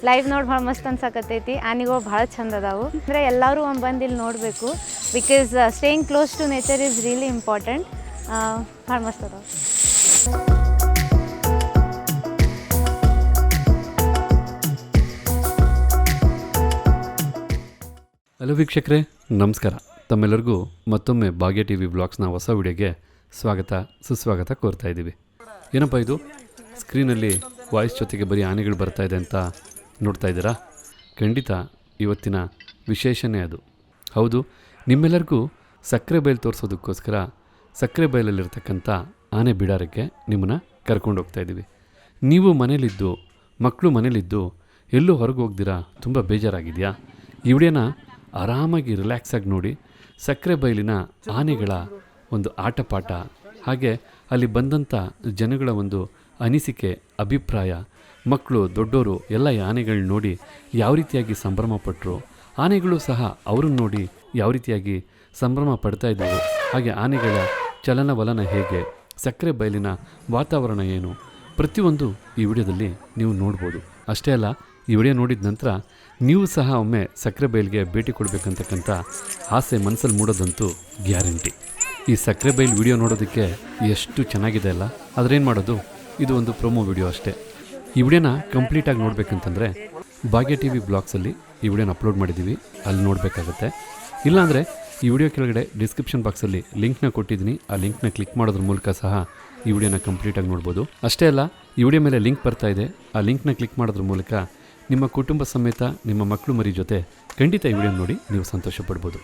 Live ನೋಡಿ ಭಾಳ ಮಸ್ತ್ ಅನ್ಸಕತ್ತೈತಿ. ಆನೆಗಳು ಭಾಳ ಚಂದ ಅದಾವು. ಅಂದರೆ ಎಲ್ಲರೂ ಬಂದು ಇಲ್ಲಿ ನೋಡಬೇಕು. Because staying close to nature is really important. ಭಾಳ ಮಸ್ತ್ ಅದಾವೆ. ಹಲೋ ವೀಕ್ಷಕರೇ, ನಮಸ್ಕಾರ. ತಮ್ಮೆಲ್ಲರಿಗೂ ಮತ್ತೊಮ್ಮೆ ಭಾಗ್ಯ ಟಿ ವಿ ವ್ಲಾಗ್ಸ್ನ ಹೊಸ ವಿಡಿಯೋಗೆ ಸ್ವಾಗತ ಸುಸ್ವಾಗತ ಕೋರ್ತಾ ಇದ್ದೀವಿ. ಏನಪ್ಪ ಇದು ಸ್ಕ್ರೀನಲ್ಲಿ ವಾಯ್ಸ್ ಜೊತೆಗೆ ಬರೀ ಆನೆಗಳು ಬರ್ತಾ ಇದೆ ಅಂತ ನೋಡ್ತಾ ಇದ್ದೀರಾ? ಖಂಡಿತ ಇವತ್ತಿನ ವಿಶೇಷನೇ ಅದು. ಹೌದು, ನಿಮ್ಮೆಲ್ಲರಿಗೂ ಸಕ್ಕರೆಬೈಲು ತೋರಿಸೋದಕ್ಕೋಸ್ಕರ ಸಕ್ಕರೆಬೈಲಲ್ಲಿರ್ತಕ್ಕಂಥ ಆನೆ ಬಿಡಾರಕ್ಕೆ ನಿಮ್ಮನ್ನು ಕರ್ಕೊಂಡು ಹೋಗ್ತಾ ಇದ್ದೀವಿ. ನೀವು ಮನೇಲಿದ್ದು, ಮಕ್ಕಳು ಮನೇಲಿದ್ದು ಎಲ್ಲೂ ಹೊರಗೆ ಹೋಗ್ದಿರಾ ತುಂಬ ಬೇಜಾರಾಗಿದೆಯಾ? ಈ ವಿಡಿಯೋನ ಆರಾಮಾಗಿ ರಿಲ್ಯಾಕ್ಸಾಗಿ ನೋಡಿ. ಸಕ್ಕರೆಬೈಲಿನ ಆನೆಗಳ ಒಂದು ಆಟಪಾಠ, ಹಾಗೆ ಅಲ್ಲಿ ಬಂದಂಥ ಜನಗಳ ಒಂದು ಅನಿಸಿಕೆ, ಅಭಿಪ್ರಾಯ, ಮಕ್ಕಳು ದೊಡ್ಡವರು ಎಲ್ಲ ಈ ಆನೆಗಳನ್ನ ನೋಡಿ ಯಾವ ರೀತಿಯಾಗಿ ಸಂಭ್ರಮ ಪಟ್ಟರು, ಆನೆಗಳು ಸಹ ಅವ್ರನ್ನ ನೋಡಿ ಯಾವ ರೀತಿಯಾಗಿ ಸಂಭ್ರಮ ಪಡ್ತಾ ಇದ್ದವು, ಹಾಗೆ ಆನೆಗಳ ಚಲನವಲನ ಹೇಗೆ, ಸಕ್ಕರೆಬೈಲಿನ ವಾತಾವರಣ ಏನು, ಪ್ರತಿಯೊಂದು ಈ ವಿಡಿಯೋದಲ್ಲಿ ನೀವು ನೋಡ್ಬೋದು. ಅಷ್ಟೇ ಅಲ್ಲ, ಈ ವಿಡಿಯೋ ನೋಡಿದ ನಂತರ ನೀವು ಸಹ ಒಮ್ಮೆ ಸಕ್ಕರೆಬೈಲಿಗೆ ಭೇಟಿ ಕೊಡಬೇಕಂತಕ್ಕಂಥ ಆಸೆ ಮನಸ್ಸಲ್ಲಿ ಮೂಡೋದಂತೂ ಗ್ಯಾರಂಟಿ. ಈ ಸಕ್ಕರೆಬೈಲು ವಿಡಿಯೋ ನೋಡೋದಕ್ಕೆ ಎಷ್ಟು ಚೆನ್ನಾಗಿದೆ ಅಲ್ಲ? ಆದ್ರೇನು ಮಾಡೋದು, ಇದು ಒಂದು ಪ್ರೊಮೋ ವಿಡಿಯೋ ಅಷ್ಟೇ. ಈ ವಿಡಿಯೋನ ಕಂಪ್ಲೀಟಾಗಿ ನೋಡಬೇಕಂತಂದರೆ ಭಾಗ್ಯ ಟಿ ವಿ ಬ್ಲಾಗ್ಸಲ್ಲಿ ಈ ವಿಡಿಯೋನ ಅಪ್ಲೋಡ್ ಮಾಡಿದ್ದೀವಿ, ಅಲ್ಲಿ ನೋಡಬೇಕಾಗತ್ತೆ. ಇಲ್ಲಾಂದರೆ ಈ ವಿಡಿಯೋ ಕೆಳಗಡೆ ಡಿಸ್ಕ್ರಿಪ್ಷನ್ ಬಾಕ್ಸಲ್ಲಿ ಲಿಂಕ್ನ ಕೊಟ್ಟಿದ್ದೀನಿ, ಆ ಲಿಂಕ್ನ ಕ್ಲಿಕ್ ಮಾಡೋದ್ರ ಮೂಲಕ ಸಹ ಈ ವಿಡಿಯೋನ ಕಂಪ್ಲೀಟಾಗಿ ನೋಡ್ಬೋದು. ಅಷ್ಟೇ ಅಲ್ಲ, ಈ ವಿಡಿಯೋ ಮೇಲೆ ಲಿಂಕ್ ಬರ್ತಾ ಇದೆ, ಆ ಲಿಂಕ್ನ ಕ್ಲಿಕ್ ಮಾಡೋದ್ರ ಮೂಲಕ ನಿಮ್ಮ ಕುಟುಂಬ ಸಮೇತ ನಿಮ್ಮ ಮಕ್ಕಳು ಮರಿ ಜೊತೆ ಖಂಡಿತ ಈ ವಿಡಿಯೋ ನೋಡಿ ನೀವು ಸಂತೋಷ ಪಡ್ಬೋದು.